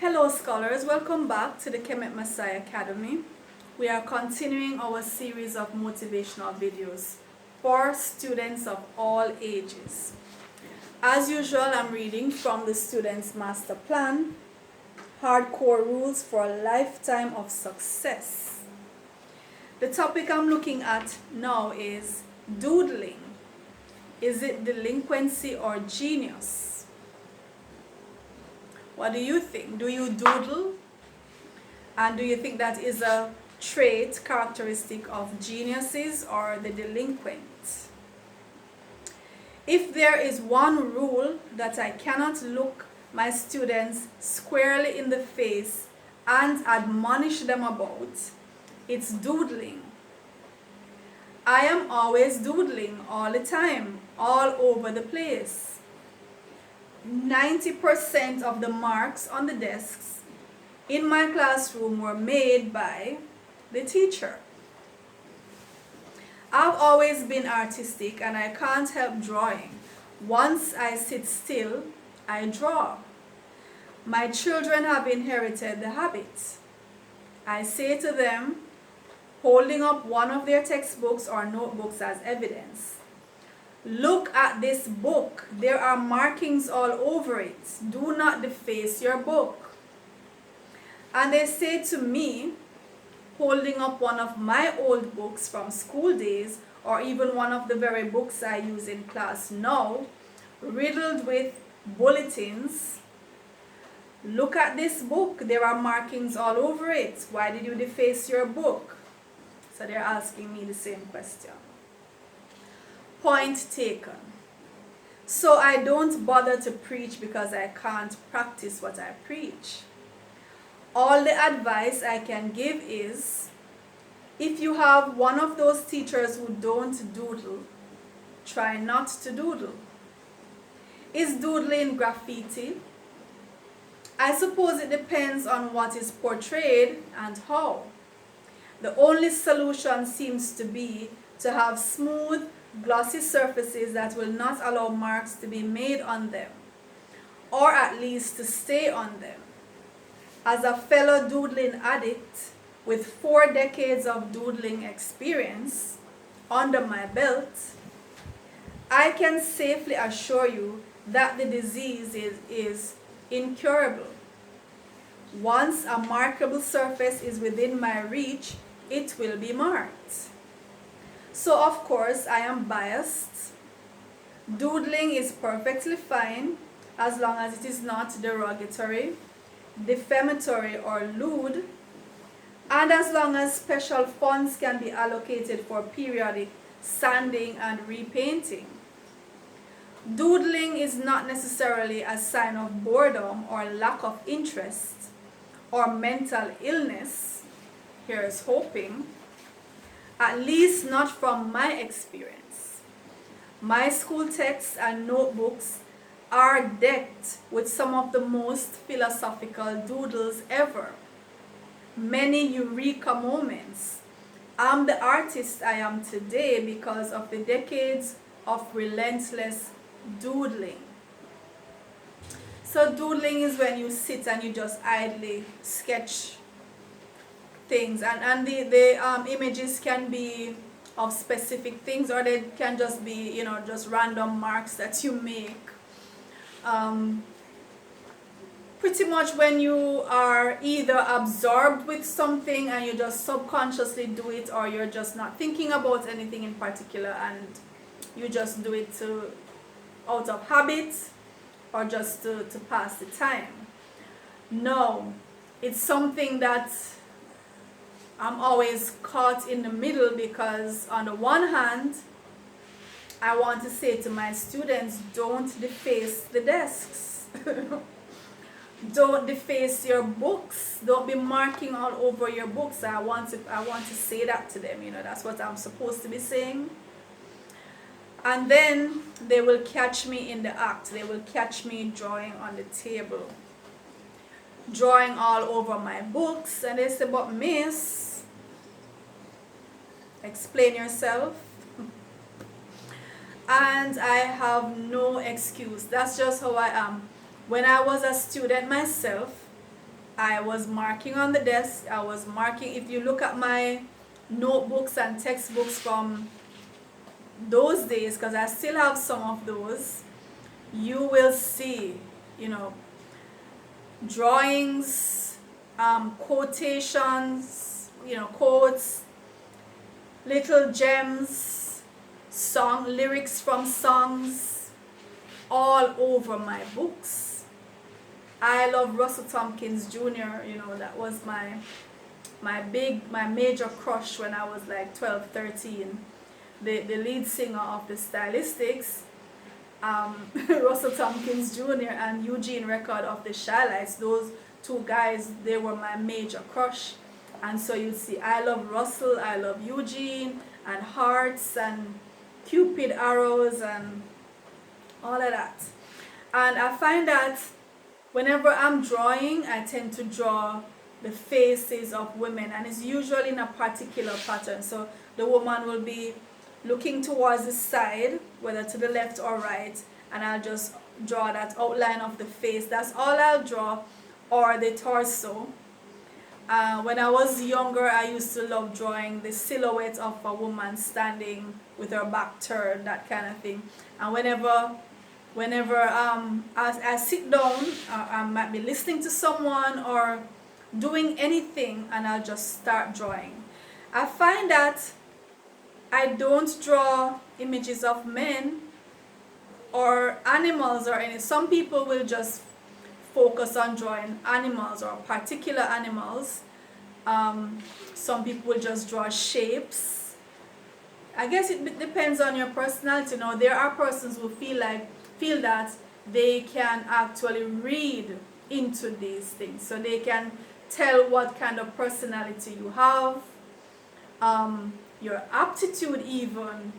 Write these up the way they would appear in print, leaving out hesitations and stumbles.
Hello scholars, welcome back to the Kemet Maasai Academy. We are continuing our series of motivational videos for students of all ages. As usual, I'm reading from the Student's Master Plan, Hardcore Rules for a Lifetime of Success. The topic I'm looking at now is doodling. Is it delinquency or genius? What do you think? Do you doodle? And do you think that is a trait, characteristic of geniuses or the delinquent? If there is one rule that I cannot look my students squarely in the face and admonish them about, it's doodling. I am always doodling all the time, all over the place. 90% of the marks on the desks in my classroom were made by the teacher. I've always been artistic and I can't help drawing. Once I sit still, I draw. My children have inherited the habit. I say to them, holding up one of their textbooks or notebooks as evidence, look at this book. There are markings all over it. Do not deface your book. And they say to me, holding up one of my old books from school days, or even one of the very books I use in class now, riddled with bulletins, look at this book. There are markings all over it. Why did you deface your book? So they're asking me the same question. Point taken. So I don't bother to preach because I can't practice what I preach. All the advice I can give is, if you have one of those teachers who don't doodle, try not to doodle. Is doodling graffiti? I suppose it depends on what is portrayed and how. The only solution seems to be to have smooth, glossy surfaces that will not allow marks to be made on them, or at least to stay on them. As a fellow doodling addict with 4 decades of doodling experience under my belt, I can safely assure you that the disease is incurable. Once a markable surface is within my reach, it will be marked. So of course I am biased. Doodling is perfectly fine as long as it is not derogatory, defamatory or lewd, and as long as special funds can be allocated for periodic sanding and repainting. Doodling is not necessarily a sign of boredom or lack of interest or mental illness. Here's hoping. At least not from my experience. My school texts and notebooks are decked with some of the most philosophical doodles ever. Many eureka moments. I'm the artist I am today because of the decades of relentless doodling. So doodling is when you sit and you just idly sketch things, and the images can be of specific things, or they can just be, just random marks that you make. Pretty much when you are either absorbed with something and you just subconsciously do it, or you're just not thinking about anything in particular and you just do it out of habit or just to pass the time. No, it's something that I'm always caught in the middle, because on the one hand, I want to say to my students, don't deface the desks. Don't deface your books. Don't be marking all over your books. I want to say that to them, that's what I'm supposed to be saying. And then they will catch me in the act. They will catch me drawing on the table, drawing all over my books, and they say, but miss, explain yourself. And I have no excuse. That's just how I am. When I was a student myself, I was marking on the desk. I was marking. If you look at my notebooks and textbooks from those days, because I still have some of those, you will see, you know, drawings, quotations, you know, quotes, little gems, song lyrics from songs, all over my books. I love Russell Tompkins Jr., you know, that was my major crush when I was like 12, 13. The lead singer of the Stylistics, Russell Tompkins Jr. and Eugene Record of the Shylights. Those two guys, they were my major crush. And so you see, I love Russell, I love Eugene, and hearts and Cupid arrows and all of that. And I find that whenever I'm drawing, I tend to draw the faces of women, and it's usually in a particular pattern. So the woman will be looking towards the side, whether to the left or right, and I'll just draw that outline of the face. That's all I'll draw, or the torso. When I was younger, I used to love drawing the silhouette of a woman standing with her back turned, that kind of thing. And whenever I sit down, I might be listening to someone or doing anything, and I'll just start drawing. I find that I don't draw images of men or animals or any. Some people will just focus on drawing animals or particular animals. Some people will just draw shapes. I guess it depends on your personality. Now, there are persons who feel that they can actually read into these things, so they can tell what kind of personality you have, your aptitude, even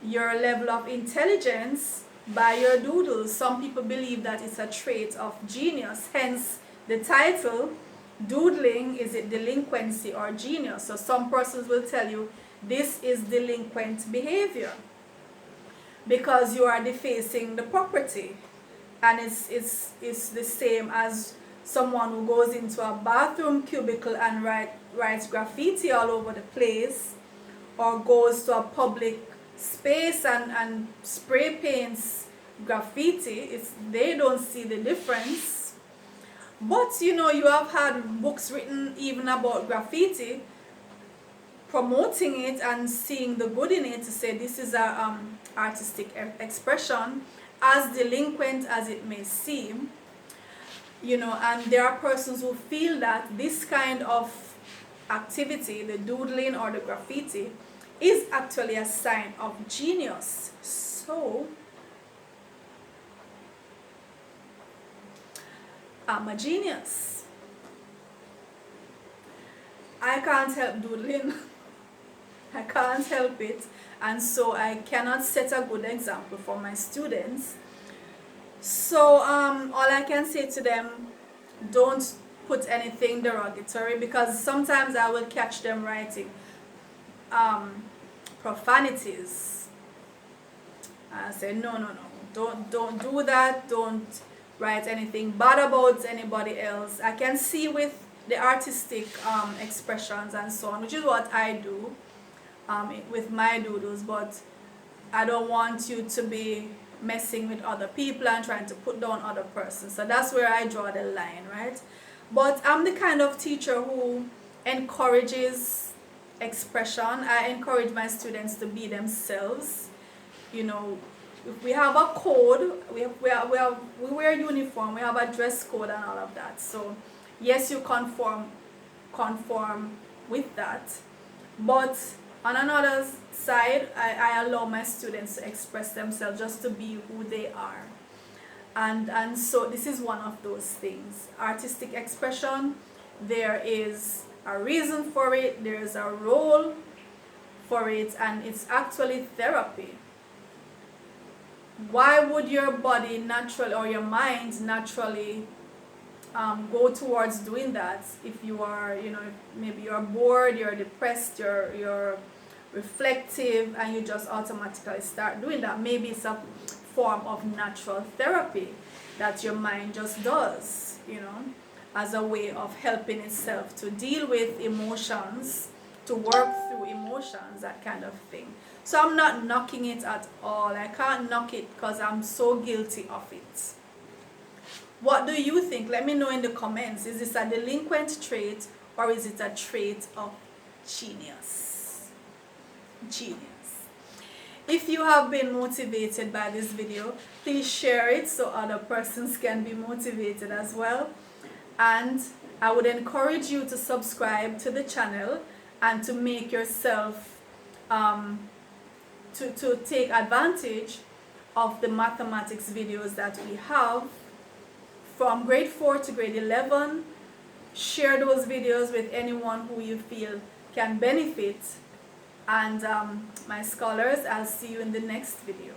your level of intelligence, by your doodles. Some people believe that it's a trait of genius, hence the title, Doodling. Is it delinquency or genius? So some persons will tell you this is delinquent behavior because you are defacing the property, and it's the same as someone who goes into a bathroom cubicle and writes graffiti all over the place, or goes to a public space and spray paints graffiti. They don't see the difference. But you know, you have had books written even about graffiti, promoting it and seeing the good in it, to say this is a artistic expression, as delinquent as it may seem. You know, and there are persons who feel that this kind of activity, the doodling or the graffiti, is actually a sign of genius. So I'm a genius. I can't help doodling. I can't help it, and so I cannot set a good example for my students. So all I can say to them, don't put anything derogatory, because sometimes I will catch them writing profanities. I say no, don't do that. Don't write anything bad about anybody else. I can see with the artistic expressions and so on, which is what I do with my doodles, but I don't want you to be messing with other people and trying to put down other persons. So that's where I draw the line, right? But I'm the kind of teacher who encourages expression. I encourage my students to be themselves. You know, if we have a code, we wear uniform, we have a dress code and all of that. So yes, you conform with that, but on another side, I allow my students to express themselves, just to be who they are. And so this is one of those things. Artistic expression, there is a reason for it, there is a role for it, and it's actually therapy. Why would your body naturally, or your mind naturally, go towards doing that if you are, you know, maybe you're bored, you're depressed, you're reflective, and you just automatically start doing that? Maybe it's a form of natural therapy that your mind just does, you know. as a way of helping itself to deal with emotions, to work through emotions, that kind of thing. So I'm not knocking it at all. I can't knock it because I'm so guilty of it. What do you think? Let me know in the comments. Is this a delinquent trait or is it a trait of genius? Genius. If you have been motivated by this video, please share it so other persons can be motivated as well. And I would encourage you to subscribe to the channel and to make yourself, to take advantage of the mathematics videos that we have from grade 4 to grade 11. Share those videos with anyone who you feel can benefit. And my scholars, I'll see you in the next video.